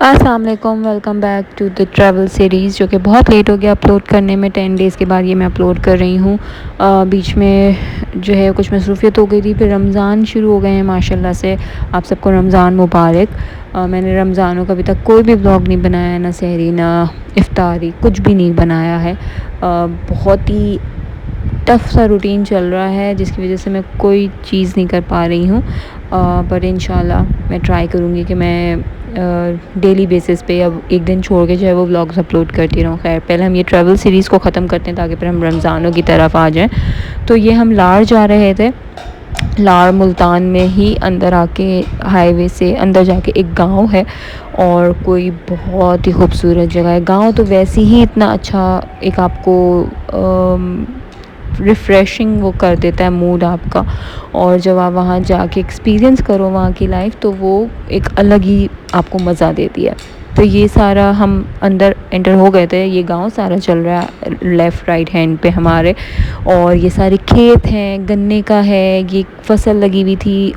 السلام علیکم، welcome back to the travel series, جو کہ بہت لیٹ ہو گیا اپلوڈ کرنے میں. 10 ڈیز کے بعد یہ میں اپلوڈ کر رہی ہوں. بیچ میں جو ہے کچھ مصروفیت ہو گئی تھی، پھر رمضان شروع ہو گئے ہیں ماشاء اللہ سے. آپ سب کو رمضان مبارک. میں نے رمضانوں کا ابھی تک کوئی بھی بلاگ نہیں بنایا، نہ سحری نہ افطاری، کچھ بھی نہیں بنایا ہے. بہت ہی ٹف سا روٹین چل رہا ہے، جس کی وجہ سے میں کوئی چیز نہیں کر پا رہی ہوں. پر انشاءاللہ میں ٹرائی کروں گی کہ میں ڈیلی بیسس پہ اب ایک دن چھوڑ کے جو ہے وہ ولاگز اپلوڈ کرتی رہوں. خیر، پہلے ہم یہ ٹریول سیریز کو ختم کرتے ہیں تاکہ پھر ہم رمضانوں کی طرف آ جائیں. تو یہ ہم لاڑ جا رہے تھے. لاڑ ملتان میں ہی اندر آ کے، ہائی وے سے اندر جا کے ایک گاؤں ہے، اور کوئی بہت ہی خوبصورت جگہ ہے. گاؤں تو ویسے ہی اتنا اچھا ایک آپ کو ریفریشنگ وہ کر دیتا ہے موڈ آپ کا. اور جب آپ وہاں جا کے ایکسپیرینس کرو وہاں کی لائف، تو وہ ایک الگ ہی آپ کو مزہ دیتی ہے. تو یہ سارا ہم اندر انٹر ہو گئے تھے. یہ گاؤں سارا چل رہا ہے لیفٹ رائٹ ہینڈ پہ ہمارے، اور یہ سارے کھیت ہیں، گنے کا ہے، یہ فصل لگی ہوئی تھی،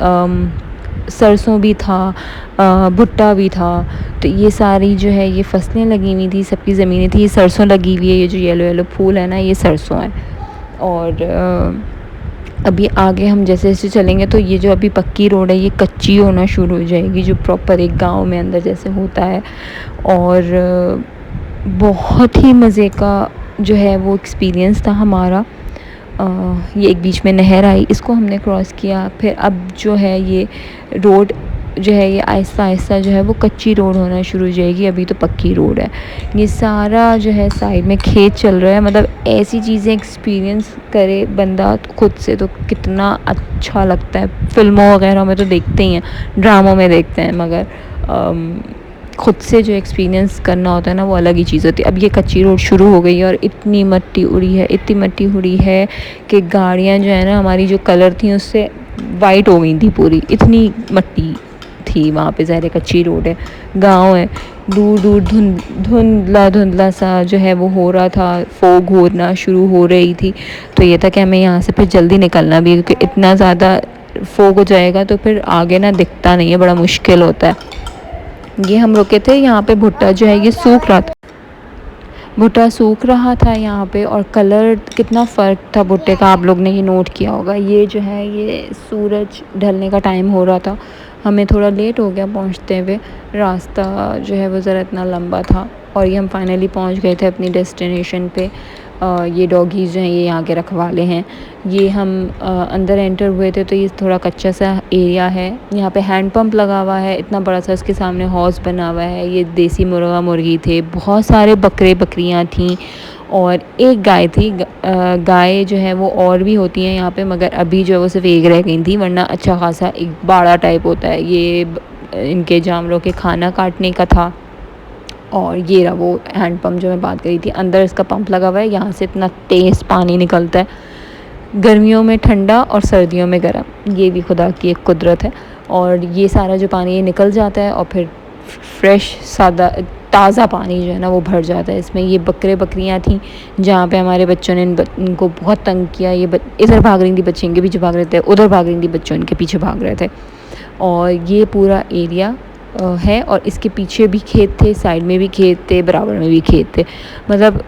سرسوں بھی تھا، بھٹا بھی تھا. تو یہ ساری جو ہے یہ فصلیں لگی ہوئی تھی، سب کی زمینیں تھی. یہ سرسوں لگی ہوئی ہے، یہ جو یلو یلو پھول ہے نا، یہ سرسوں ہیں. اور ابھی آگے ہم جیسے جیسے چلیں گے تو یہ جو ابھی پکی روڈ ہے یہ کچی ہونا شروع ہو جائے گی، جو پراپر ایک گاؤں میں اندر جیسے ہوتا ہے. اور بہت ہی مزے کا جو ہے وہ ایکسپیرینس تھا ہمارا. یہ ایک بیچ میں نہر آئی، اس کو ہم نے کراس کیا. پھر اب جو ہے یہ روڈ جو ہے یہ آہستہ آہستہ جو ہے وہ کچی روڈ ہونا شروع ہو جائے گی. ابھی تو پکی روڈ ہے. یہ سارا جو ہے سائڈ میں کھیت چل رہا ہے. مطلب ایسی چیزیں ایکسپیرینس کرے بندہ خود سے تو کتنا اچھا لگتا ہے. فلموں وغیرہ میں تو دیکھتے ہی ہیں، ڈراموں میں دیکھتے ہیں، مگر خود سے جو ایکسپیرینس کرنا ہوتا ہے نا، وہ الگ ہی چیز ہوتی ہے. اب یہ کچی روڈ شروع ہو گئی ہے، اور اتنی مٹی اڑی ہے، اتنی مٹی اڑی ہے کہ گاڑیاں جو ہے نا ہماری جو کلر تھیں اس سے وائٹ ہو گئی تھی پوری. اتنی مٹی تھی وہاں پہ. ظاہر کچی روڈ ہے، گاؤں ہے، دور دور دھندلا دھندلا سا جو ہے وہ ہو رہا تھا. فوگ ہونا شروع ہو رہی تھی. تو یہ تھا کہ ہمیں یہاں سے پھر جلدی نکلنا بھی ہے، کیونکہ اتنا زیادہ فوگ ہو جائے گا تو پھر آگے نہ دکھتا نہیں ہے، بڑا مشکل ہوتا ہے. یہ ہم رکے تھے یہاں پہ. بھٹا جو ہے یہ سوکھ رہا تھا. بھٹا سوکھ رہا تھا یہاں پہ، اور کلر کتنا فرق تھا بھٹے کا، آپ لوگ نے یہ نوٹ کیا ہوگا. یہ جو ہے یہ سورج ڈھلنے کا ٹائم ہو رہا تھا. ہمیں تھوڑا لیٹ ہو گیا پہنچتے ہوئے. راستہ جو ہے وہ ذرا اتنا لمبا تھا، اور یہ ہم فائنلی پہنچ گئے تھے اپنی ڈیسٹینیشن پہ. یہ ڈاگیز جو ہیں یہ یہاں کے رکھوالے ہیں. یہ ہم اندر انٹر ہوئے تھے تو یہ تھوڑا کچا سا ایریا ہے. یہاں پہ ہینڈ پمپ لگا ہوا ہے اتنا بڑا سا، اس کے سامنے ہاؤس بنا ہوا ہے. یہ دیسی مرغا مرغی تھے، بہت سارے بکرے بکریاں تھیں، اور ایک گائے تھی. گائے جو ہے وہ اور بھی ہوتی ہیں یہاں پہ، مگر ابھی جو ہے وہ صرف ایک رہ گئی تھی، ورنہ اچھا خاصا ایک باڑا ٹائپ ہوتا ہے. یہ ان کے جانوروں کے کھانا کاٹنے کا تھا. اور یہ رہا وہ ہینڈ پمپ جو میں بات کری تھی. اندر اس کا پمپ لگا ہوا ہے، یہاں سے اتنا تیز پانی نکلتا ہے. گرمیوں میں ٹھنڈا اور سردیوں میں گرم، یہ بھی خدا کی ایک قدرت ہے. اور یہ سارا جو پانی یہ نکل جاتا ہے، اور پھر فریش سادہ تازہ پانی جو ہے نا وہ بھر جاتا ہے اس میں. یہ بکرے بکریاں تھیں جہاں پہ ہمارے بچوں نے ان کو بہت تنگ کیا. یہ ادھر بھاگ رہی تھی بچے ان کے پیچھے بھاگ رہے تھے، ادھر بھاگ رہی تھی بچوں ان کے پیچھے بھاگ رہے تھے. اور یہ پورا ایریا ہے، اور اس کے پیچھے بھی کھیت تھے، سائڈ میں بھی کھیت تھے، برابر میں بھی کھیت تھے. مطلب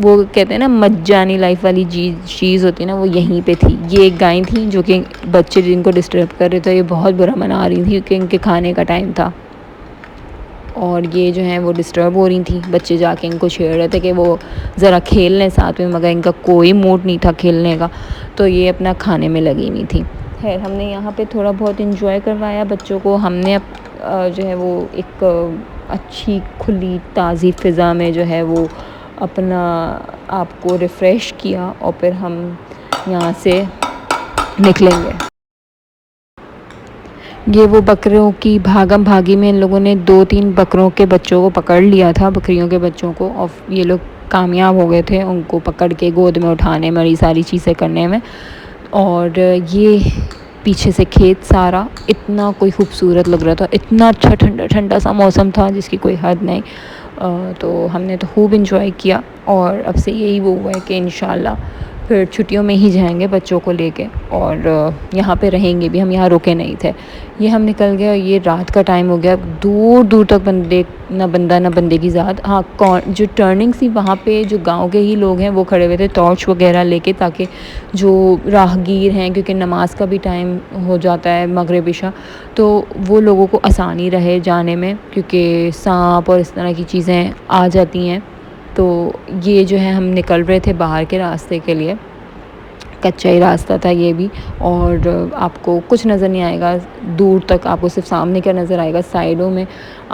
وہ کہتے ہیں نا مجانی لائف والی چیز ہوتی ہے نا، وہ یہیں پہ تھی. یہ ایک گائیں تھیں جو کہ بچے جن کو ڈسٹرب کر رہے تھے، یہ بہت برا منا رہی تھی کیونکہ ان کے کھانے کا ٹائم تھا. اور یہ جو ہیں وہ ڈسٹرب ہو رہی تھیں. بچے جا کے ان کو چھیڑ رہے تھے کہ وہ ذرا کھیل لیں ساتھ میں، مگر ان کا کوئی موڈ نہیں تھا کھیلنے کا. تو یہ اپنا کھانے میں لگی ہوئی تھیں. خیر، ہم نے یہاں پہ تھوڑا بہت انجوائے کروایا بچوں کو. ہم نے جو ہے وہ ایک اچھی کھلی تازی فضا میں جو ہے وہ اپنا آپ کو ریفریش کیا، اور پھر ہم یہاں سے نکلیں گے. یہ وہ بکروں کی بھاگم بھاگی میں ان لوگوں نے 2-3 بکروں کے بچوں کو پکڑ لیا تھا، بکریوں کے بچوں کو. اور یہ لوگ کامیاب ہو گئے تھے ان کو پکڑ کے گود میں اٹھانے میں اور یہ ساری چیزیں کرنے میں. اور یہ پیچھے سے کھیت سارا اتنا کوئی خوبصورت لگ رہا تھا، اتنا اچھا ٹھنڈا ٹھنڈا سا موسم تھا جس کی کوئی حد نہیں. تو ہم نے تو خوب انجوائے کیا. اور اب سے یہی وہ ہوا ہے کہ انشاءاللہ پھر چھٹیوں میں ہی جائیں گے بچوں کو لے کے، اور یہاں پہ رہیں گے بھی، ہم یہاں رکے نہیں تھے. یہ ہم نکل گئے اور یہ رات کا ٹائم ہو گیا، دور دور تک بندے، نہ بندہ نہ بندے کی ذات. ہاں جو ٹرننگ تھی وہاں پہ جو گاؤں کے ہی لوگ ہیں وہ کھڑے ہوئے تھے ٹارچ وغیرہ لے کے، تاکہ جو راہگیر ہیں، کیونکہ نماز کا بھی ٹائم ہو جاتا ہے مغرب عشاء، تو وہ لوگوں کو آسانی رہے جانے میں، کیونکہ سانپ اور اس طرح کی چیزیں آ جاتی ہیں. تو یہ جو ہے ہم نکل رہے تھے باہر کے راستے کے لیے، کچا ہی راستہ تھا یہ بھی، اور آپ کو کچھ نظر نہیں آئے گا دور تک، آپ کو صرف سامنے کا نظر آئے گا، سائڈوں میں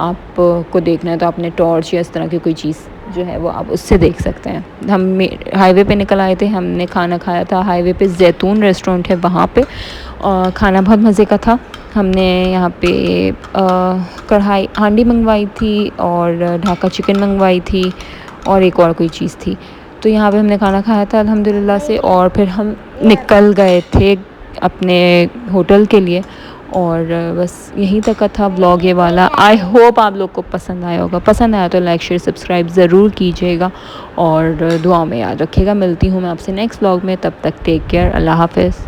آپ کو دیکھنا ہے تو اپنے ٹارچ یا اس طرح کی کوئی چیز جو ہے وہ آپ اس سے دیکھ سکتے ہیں. ہم ہائی وے پہ نکل آئے تھے، ہم نے کھانا کھایا تھا ہائی وے پہ، زیتون ریسٹورنٹ ہے وہاں پہ، کھانا بہت مزے کا تھا. ہم نے یہاں پہ کڑھائی ہانڈی منگوائی تھی، اور ڈھاکا چکن منگوائی تھی، اور ایک اور کوئی چیز تھی. تو یہاں پہ ہم نے کھانا کھایا تھا الحمدللہ سے، اور پھر ہم نکل گئے تھے اپنے ہوٹل کے لیے. اور بس یہیں تک کا تھا ولاگ یہ والا. آئی ہوپ آپ لوگ کو پسند آیا ہوگا، پسند آیا تو لائک شیئر سبسکرائب ضرور کیجیے گا، اور دعاؤں میں یاد رکھیے گا. ملتی ہوں میں آپ سے نیکسٹ ولاگ میں، تب تک ٹیک کیئر، اللہ حافظ.